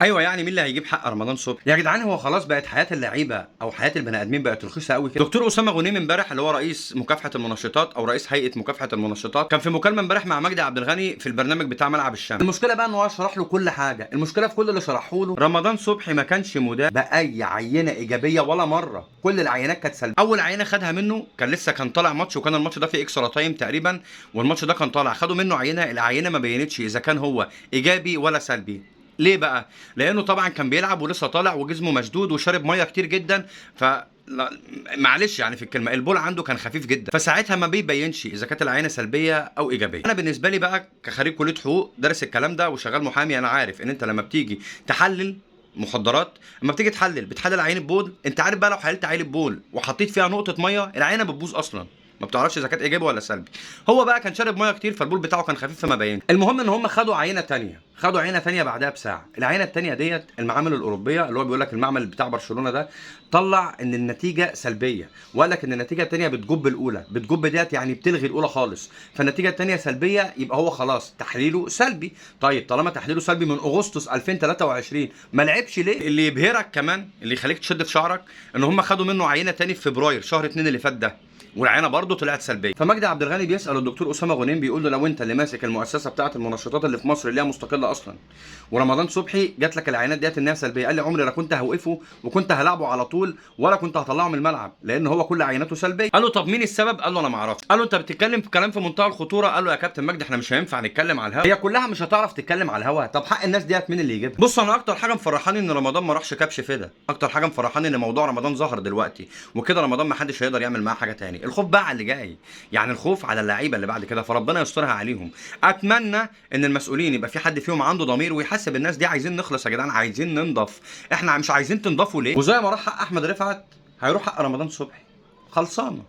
ايوه، يعني مين اللي هيجيب حق رمضان صبحي يا جدعان؟ هو خلاص بقت حياه اللعيبه او حياه البني ادمين بقت رخيصه قوي كده. دكتور اسامه غنيم امبارح اللي هو رئيس مكافحه المنشطات او رئيس هيئه مكافحه المنشطات كان في مكالمه امبارح مع مجدي عبد الغني في البرنامج بتاع ملعب الشمس. المشكله بقى ان هو شرح له كل حاجه. المشكله في كل اللي شرحه له، رمضان صبحي ما كانش مدان باي عينه ايجابيه ولا مره. كل العينات كانت سلبيه. اول عينه خدها منه كان طالع ماتش، وكان الماتش ده فيه اكسترا تايم تقريبا، والماتش ده كان طالع خدوا منه عينه. العينه ما بينتش اذا كان هو ايجابي ولا سلبي. ليه بقى؟ لانه طبعا كان بيلعب ولسه طالع وجسمه مشدود وشارب ميه كتير جدا. ف معلش يعني في الكلمه، البول عنده كان خفيف جدا، فساعتها ما بيبينش اذا كانت العينه سلبيه او ايجابيه. انا بالنسبه لي بقى كخريج كليه حقوق دارس الكلام ده وشغال محامي، انا عارف ان انت لما بتيجي تحلل مخدرات، اما بتيجي بتحلل عينه بول، انت عارف بقى لو حللت عينه بول وحطيت فيها نقطه ميه العينه بتبوظ اصلا، ما بتعرفش اذا كانت ايجابي ولا سلبي. هو بقى كان شارب ميه كتير فالبول بتاعه كان خفيف فما باين. المهم ان هم خدوا عينه تانية بعدها بساعه. العينه التانية ديت المعامل الاوروبيه اللي هو بيقول لك المعمل بتاع برشلونه ده طلع ان النتيجه سلبيه، وقال لك ان النتيجه التانية بتجب الاولى. بتجب ديت يعني بتلغي الاولى خالص، فالنتيجه التانية سلبيه، يبقى هو خلاص تحليله سلبي. طيب طالما تحليله سلبي من اغسطس 2023 ما لعبش ليه؟ اللي يبهرك كمان، اللي يخليك تشد في شعرك، ان هم خدوا منه عينه تاني في فبراير شهر 2 اللي فات ده، والعينه برضه طلعت سلبيه. فمجدي عبد الغني بيسال الدكتور اسامه غنيم، بيقول له لو انت اللي ماسك المؤسسه بتاعه المنشطات اللي في مصر اللي هي مستقله اصلا، ورمضان صبحي جات لك العينات ديت انها سلبيه، قال لي عمري لا كنت هوقفه وكنت هلعبه على طول ولا كنت هطلعه من الملعب لان هو كل عيناته سلبيه. قال له طب مين السبب؟ قال له انا ما اعرفش. قال له انت بتتكلم في كلام في منتهى الخطوره. قال له يا كابتن مجدي احنا مش هينفع نتكلم على الهوا، هي كلها مش هتعرف تتكلم على الهوا. طب حق الناس ديت مين اللي يجيبها؟ بص، انا اكتر حاجه مفرحاني ان رمضان ما راحش كبش فدا. اكتر حاجه مفرحاني ان موضوع رمضان ظهر دلوقتي، وكده رمضان ما حدش هيقدر يعمل معاه حاجه تاني. الخوف بقى على اللي جاي، يعني الخوف على اللعيبه اللي بعد كده، فربنا يسترها عليهم. اتمنى ان المسؤولين يبقى في حد فيهم عنده ضمير ويحاسب الناس دي. عايزين نخلص يا جدعان، عايزين ننضف. احنا مش عايزين تنضفوا ليه؟ وزي ما راح حق احمد رفعت هيروح حق رمضان صبحي. خلصانه.